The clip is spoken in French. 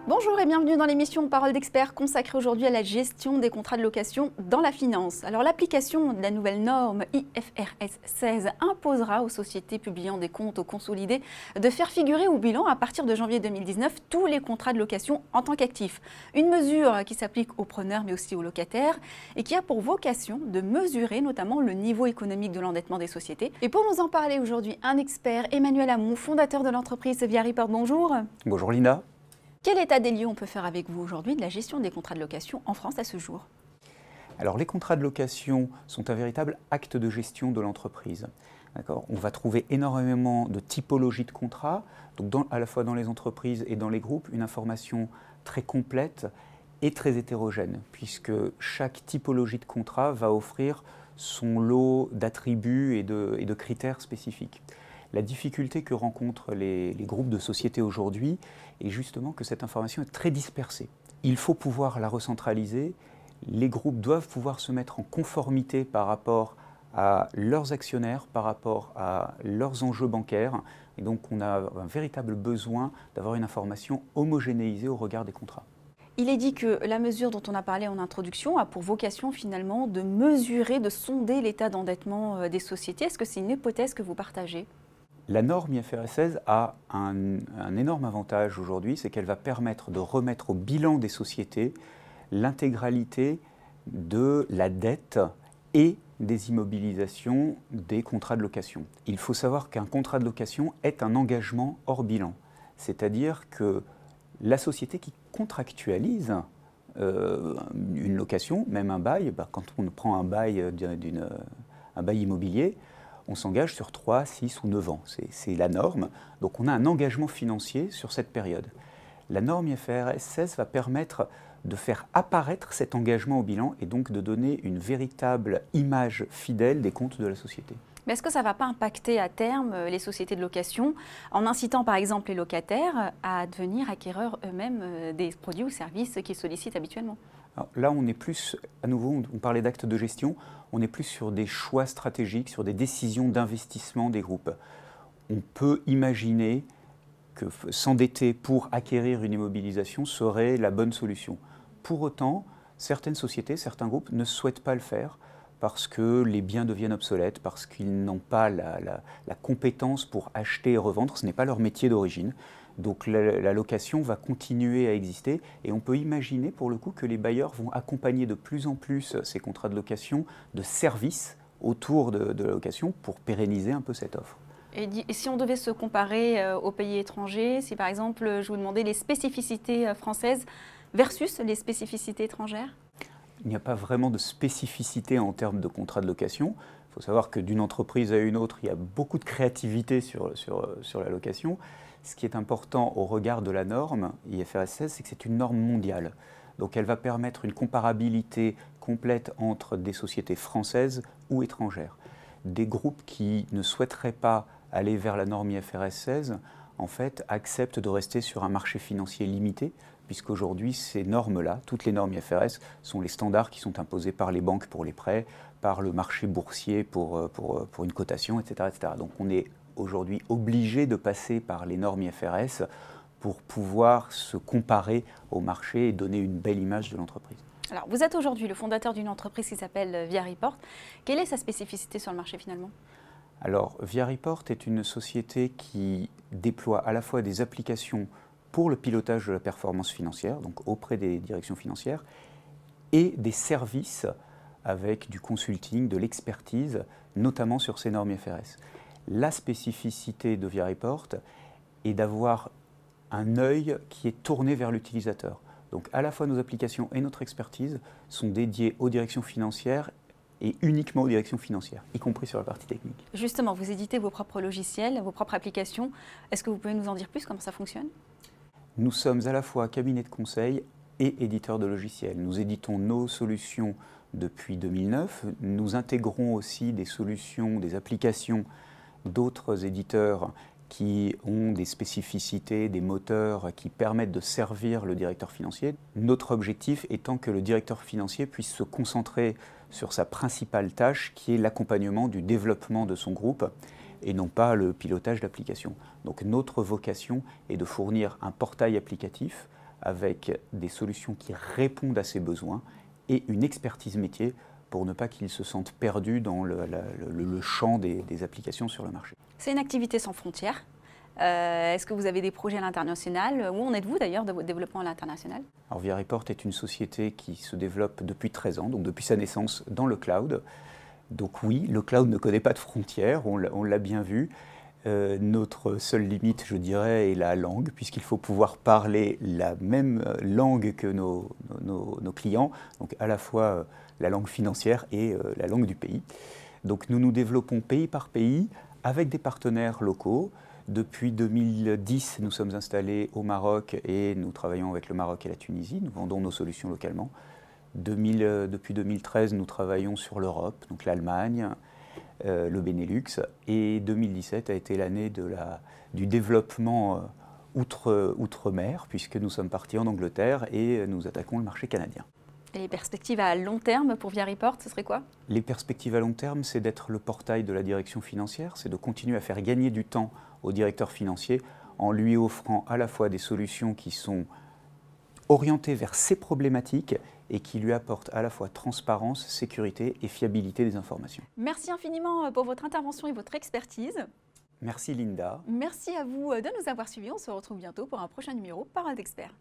Bonjour et bienvenue dans l'émission Parole d'experts consacrée aujourd'hui à la gestion des contrats de location dans la finance. Alors l'application de la nouvelle norme IFRS 16 imposera aux sociétés publiant des comptes consolidés de faire figurer au bilan à partir de janvier 2019 tous les contrats de location en tant qu'actifs. Une mesure qui s'applique aux preneurs mais aussi aux locataires et qui a pour vocation de mesurer notamment le niveau économique de l'endettement des sociétés. Et pour nous en parler aujourd'hui, un expert, Emmanuel Hamon, fondateur de l'entreprise Via Report. Bonjour. Bonjour Lina. Quel état des lieux on peut faire avec vous aujourd'hui de la gestion des contrats de location en France à ce jour? Alors les contrats de location sont un véritable acte de gestion de l'entreprise. On va trouver énormément de typologies de contrats, donc à la fois dans les entreprises et dans les groupes, une information très complète et très hétérogène, puisque chaque typologie de contrat va offrir son lot d'attributs et de critères spécifiques. La difficulté que rencontrent les groupes de sociétés aujourd'hui est justement que cette information est très dispersée. Il faut pouvoir la recentraliser, les groupes doivent pouvoir se mettre en conformité par rapport à leurs actionnaires, par rapport à leurs enjeux bancaires, et donc on a un véritable besoin d'avoir une information homogénéisée au regard des contrats. Il est dit que la mesure dont on a parlé en introduction a pour vocation finalement de mesurer, de sonder l'état d'endettement des sociétés. Est-ce que c'est une hypothèse que vous partagez ? La norme IFRS 16 a un énorme avantage aujourd'hui, c'est qu'elle va permettre de remettre au bilan des sociétés l'intégralité de la dette et des immobilisations des contrats de location. Il faut savoir qu'un contrat de location est un engagement hors bilan, c'est-à-dire que la société qui contractualise une location, même un bail, quand on prend un bail immobilier, on s'engage sur 3, 6 ou 9 ans. C'est la norme. Donc on a un engagement financier sur cette période. La norme IFRS 16 va permettre de faire apparaître cet engagement au bilan et donc de donner une véritable image fidèle des comptes de la société. Mais est-ce que ça ne va pas impacter à terme les sociétés de location en incitant par exemple les locataires à devenir acquéreurs eux-mêmes des produits ou services qu'ils sollicitent habituellement ? Alors là, on est plus, à nouveau, on parlait d'actes de gestion, on est plus sur des choix stratégiques, sur des décisions d'investissement des groupes. On peut imaginer que s'endetter pour acquérir une immobilisation serait la bonne solution. Pour autant, certaines sociétés, certains groupes ne souhaitent pas le faire parce que les biens deviennent obsolètes, parce qu'ils n'ont pas la compétence pour acheter et revendre, ce n'est pas leur métier d'origine. Donc la location va continuer à exister et on peut imaginer pour le coup que les bailleurs vont accompagner de plus en plus ces contrats de location de services autour de la location pour pérenniser un peu cette offre. Et si on devait se comparer aux pays étrangers, si par exemple je vous demandais les spécificités françaises versus les spécificités étrangères? Il n'y a pas vraiment de spécificité en termes de contrats de location. Il faut savoir que d'une entreprise à une autre, il y a beaucoup de créativité sur la location. Ce qui est important au regard de la norme IFRS 16, c'est que c'est une norme mondiale. Donc elle va permettre une comparabilité complète entre des sociétés françaises ou étrangères. Des groupes qui ne souhaiteraient pas aller vers la norme IFRS 16, en fait, acceptent de rester sur un marché financier limité, puisqu'aujourd'hui, ces normes-là, toutes les normes IFRS, sont les standards qui sont imposés par les banques pour les prêts, par le marché boursier pour une cotation, etc., etc. Donc on est aujourd'hui obligé de passer par les normes IFRS pour pouvoir se comparer au marché et donner une belle image de l'entreprise. Alors, vous êtes aujourd'hui le fondateur d'une entreprise qui s'appelle Via Report. Quelle est sa spécificité sur le marché finalement ? Alors, Via Report est une société qui déploie à la fois des applications pour le pilotage de la performance financière, donc auprès des directions financières, et des services avec du consulting, de l'expertise, notamment sur ces normes IFRS. La spécificité de Via Report est d'avoir un œil qui est tourné vers l'utilisateur. Donc à la fois nos applications et notre expertise sont dédiées aux directions financières et uniquement aux directions financières, y compris sur la partie technique. Justement, vous éditez vos propres logiciels, vos propres applications. Est-ce que vous pouvez nous en dire plus, comment ça fonctionne ? Nous sommes à la fois cabinet de conseil et éditeur de logiciels. Nous éditons nos solutions depuis 2009. Nous intégrons aussi des solutions, des applications d'autres éditeurs qui ont des spécificités, des moteurs qui permettent de servir le directeur financier. Notre objectif étant que le directeur financier puisse se concentrer sur sa principale tâche qui est l'accompagnement du développement de son groupe et non pas le pilotage d'applications. Donc notre vocation est de fournir un portail applicatif avec des solutions qui répondent à ses besoins et une expertise métier pour ne pas qu'ils se sentent perdus dans le champ des applications sur le marché. C'est une activité sans frontières. Est-ce que vous avez des projets à l'international? Où en êtes-vous d'ailleurs de votre développement à l'international? Alors ViaReport est une société qui se développe depuis 13 ans, donc depuis sa naissance dans le cloud. Donc oui, le cloud ne connaît pas de frontières, on l'a bien vu. Notre seule limite, je dirais, est la langue, puisqu'il faut pouvoir parler la même langue que nos clients, donc à la fois la langue financière et la langue du pays. Donc nous nous développons pays par pays avec des partenaires locaux. Depuis 2010, nous sommes installés au Maroc et nous travaillons avec le Maroc et la Tunisie. Nous vendons nos solutions localement. Depuis 2013, nous travaillons sur l'Europe, donc l'Allemagne, le Benelux. Et 2017 a été l'année du développement outre-mer, puisque nous sommes partis en Angleterre et nous attaquons le marché canadien. Et les perspectives à long terme pour ViaReport, ce serait quoi? Les perspectives à long terme, c'est d'être le portail de la direction financière, c'est de continuer à faire gagner du temps au directeur financier en lui offrant à la fois des solutions qui sont orientées vers ses problématiques et qui lui apportent à la fois transparence, sécurité et fiabilité des informations. Merci infiniment pour votre intervention et votre expertise. Merci Linda. Merci à vous de nous avoir suivis. On se retrouve bientôt pour un prochain numéro Parole d'Expert.